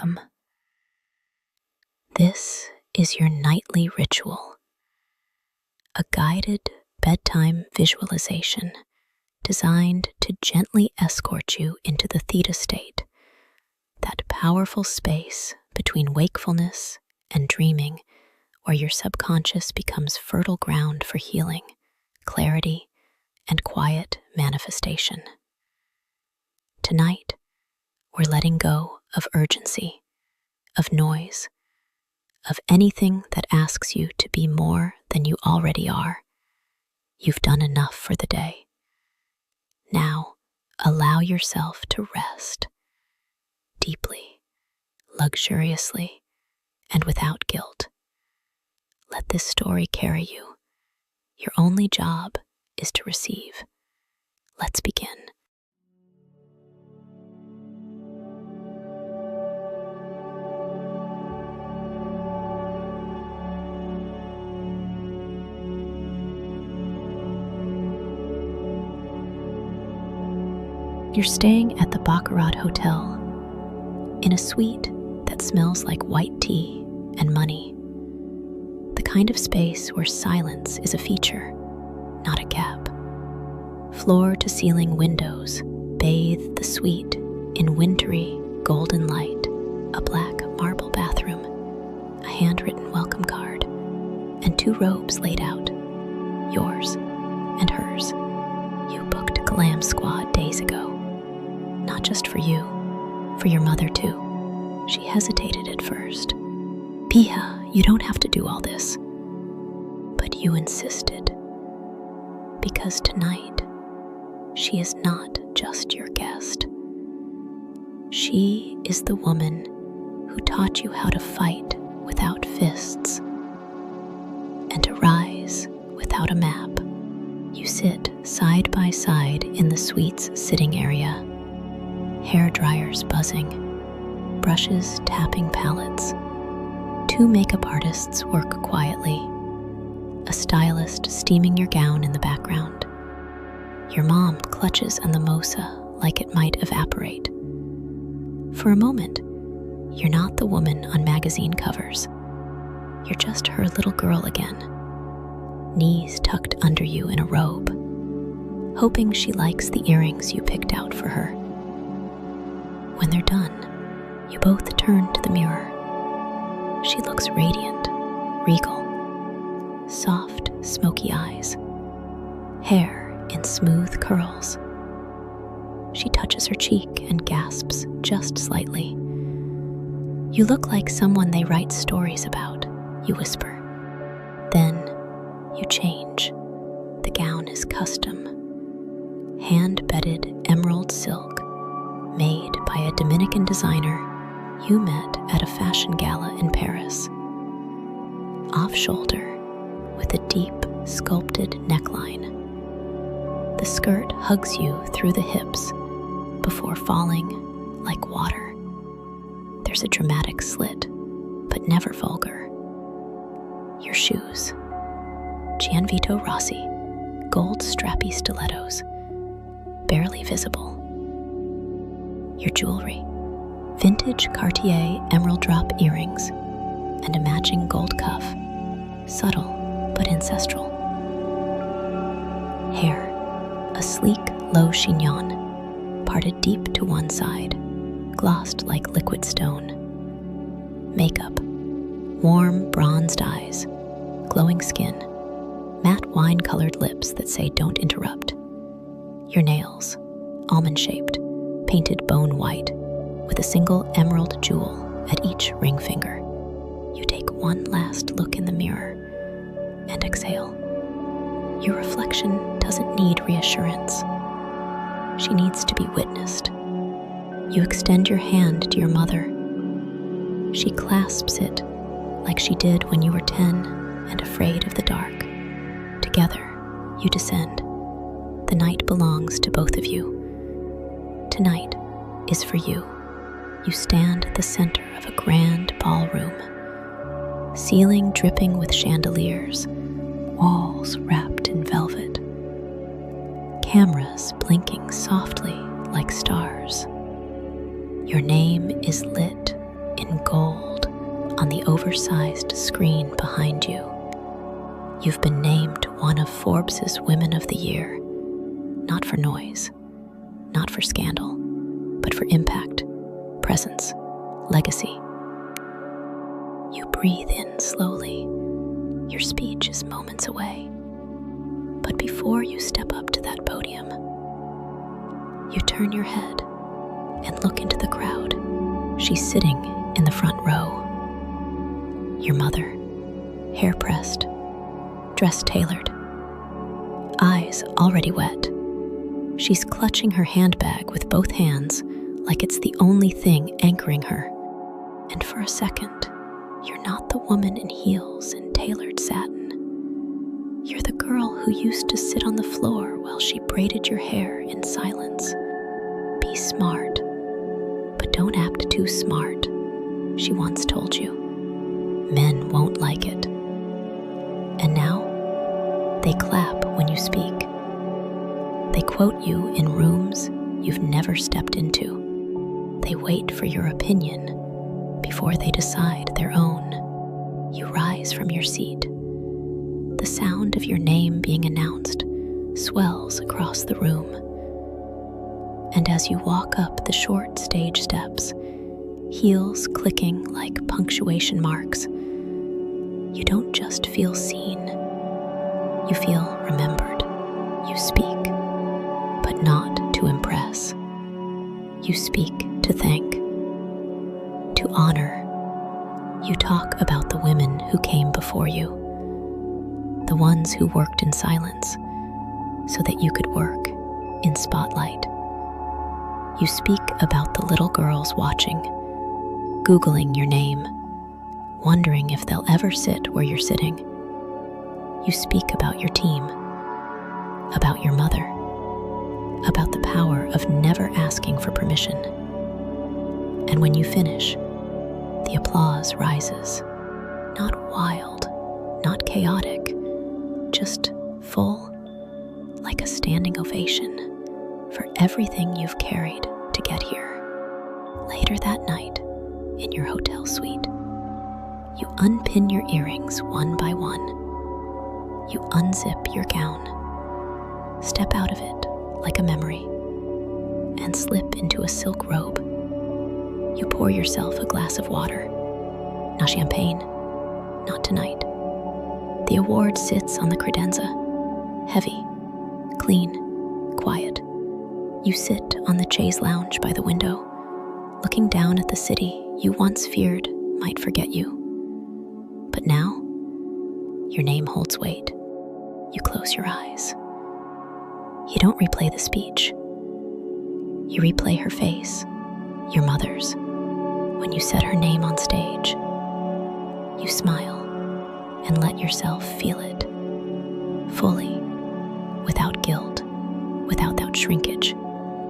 welcome. This is your nightly ritual, a guided bedtime visualization designed to gently escort you into the theta state, that powerful space between wakefulness and dreaming where your subconscious becomes fertile ground for healing, clarity, and quiet manifestation. Tonight, we're letting go of urgency, of noise, of anything that asks you to be more than you already are. You've done enough for the day. Now, allow yourself to rest deeply, luxuriously, and without guilt. Let this story carry you. Your only job is to receive. Let's begin. You're staying at the Baccarat Hotel, in a suite that smells like white tea and money. The kind of space where silence is a feature, not a gap. Floor-to-ceiling windows bathe the suite in wintry, golden light, a black marble bathroom, a handwritten welcome card, and 2 robes laid out, yours and hers. You booked Glam Squad days ago. Not just for you, for your mother too. She hesitated at first. Pia, you don't have to do all this. But you insisted. Because tonight, she is not just your guest. She is the woman who taught you how to fight without fists and to rise without a map. You sit side by side in the suite's sitting area, hair dryers buzzing, brushes tapping palettes. 2 makeup artists work quietly, a stylist steaming your gown in the background. Your mom clutches a mimosa like it might evaporate. For a moment, you're not the woman on magazine covers. You're just her little girl again, knees tucked under you in a robe, hoping she likes the earrings you picked out for her. When they're done, you both turn to the mirror. She looks radiant, regal, soft, smoky eyes, hair in smooth curls. She touches her cheek and gasps just slightly. You look like someone they write stories about, you whisper. Then you change. The gown is custom, hand-bedded emerald silk, made by a Dominican designer you met at a fashion gala in Paris. Off-shoulder, with a deep, sculpted neckline. The skirt hugs you through the hips before falling like water. There's a dramatic slit, but never vulgar. Your shoes. Gianvito Rossi, gold strappy stilettos, barely visible. Your jewelry, vintage Cartier emerald drop earrings, and a matching gold cuff, subtle but ancestral. Hair, a sleek, low chignon, parted deep to one side, glossed like liquid stone. Makeup, warm bronzed eyes, glowing skin, matte wine-colored lips that say don't interrupt. Your nails, almond-shaped, painted bone white, with a single emerald jewel at each ring finger. You take one last look in the mirror and exhale. Your reflection doesn't need reassurance. She needs to be witnessed. You extend your hand to your mother. She clasps it like she did when you were 10 and afraid of the dark. Together, you descend. The night belongs to both of you. Tonight is for you. You stand at the center of a grand ballroom, ceiling dripping with chandeliers, walls wrapped in velvet, cameras blinking softly like stars. Your name is lit in gold on the oversized screen behind you. You've been named one of Forbes's Women of the Year, not for noise, not for scandal, but for impact, presence, legacy. You breathe in slowly. Your speech is moments away. But before you step up to that podium, you turn your head and look into the crowd. She's sitting in the front row. Your mother, hair pressed, dress tailored, eyes already wet. She's clutching her handbag with both hands like it's the only thing anchoring her. And for a second, you're not the woman in heels and tailored satin. You're the girl who used to sit on the floor while she braided your hair in silence. Be smart, but don't act too smart, she once told you. Men won't like it. And now, they clap when you speak. They quote you in rooms you've never stepped into. They wait for your opinion before they decide their own. You rise from your seat. The sound of your name being announced swells across the room. And as you walk up the short stage steps, heels clicking like punctuation marks, you don't just feel seen, you feel remembered. You speak, but not to impress. You speak to thank, to honor. You talk about the women who came before you, the ones who worked in silence so that you could work in spotlight. You speak about the little girls watching, Googling your name, wondering if they'll ever sit where you're sitting. You speak about your team, about your mother, about the power of never asking for permission. And when you finish, the applause rises. Not wild, not chaotic, just full, like a standing ovation for everything you've carried to get here. Later that night, in your hotel suite, you unpin your earrings one by one. You unzip your gown, step out of it like a memory, and slip into a silk robe. You pour yourself a glass of water. Not champagne, not tonight. The award sits on the credenza, heavy, clean, quiet. You sit on the chaise lounge by the window, looking down at the city you once feared might forget you. But now, your name holds weight. You close your eyes. You don't replay the speech. You replay her face, your mother's. When you said her name on stage, you smile and let yourself feel it, fully, without guilt, without that shrinkage.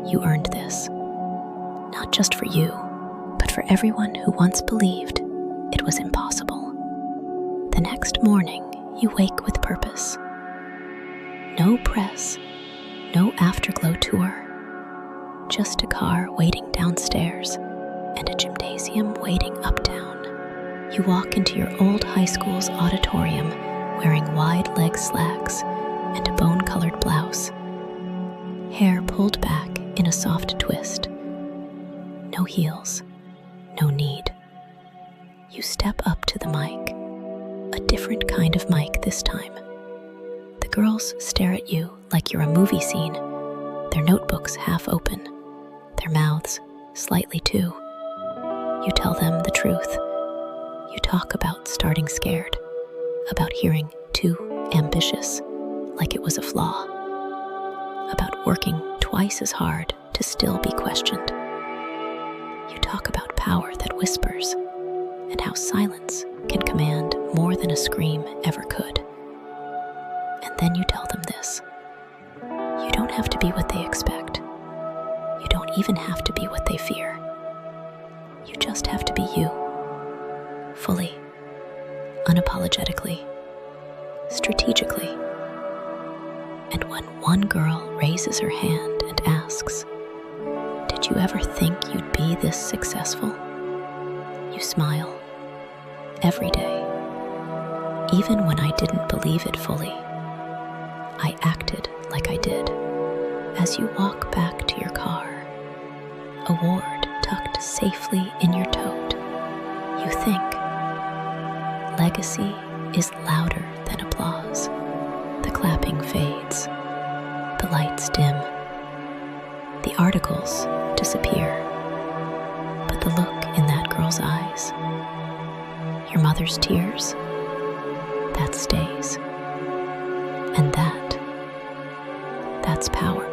You earned this, not just for you, but for everyone who once believed it was impossible. The next morning, you wake with purpose. No press, no afterglow tour, just a car waiting downstairs and a gymnasium waiting uptown. You walk into your old high school's auditorium wearing wide leg slacks and a bone-colored blouse, hair pulled back in a soft twist. No heels, no need. You step up to the mic, a different kind of mic this time. The girls stare at you like you're a movie scene, their notebooks half open, their mouths slightly too. You tell them the truth. You talk about starting scared, about hearing too ambitious, like it was a flaw, about working twice as hard to still be questioned. You talk about power that whispers and how silence can command more than a scream ever could. And then you tell them this. You don't have to be what they expect. You don't even have to be what they fear. You just have to be you, fully, unapologetically, strategically. And when one girl raises her hand and asks, "Did you ever think you'd be this successful?" you smile. Every day. Even when I didn't believe it fully, I acted like I did. As you walk back to your car, a ward tucked safely in your tote, you think, legacy is louder than applause. The clapping fades, the lights dim, the articles disappear, but the look in that girl's eyes, your mother's tears, that stays. And that's power.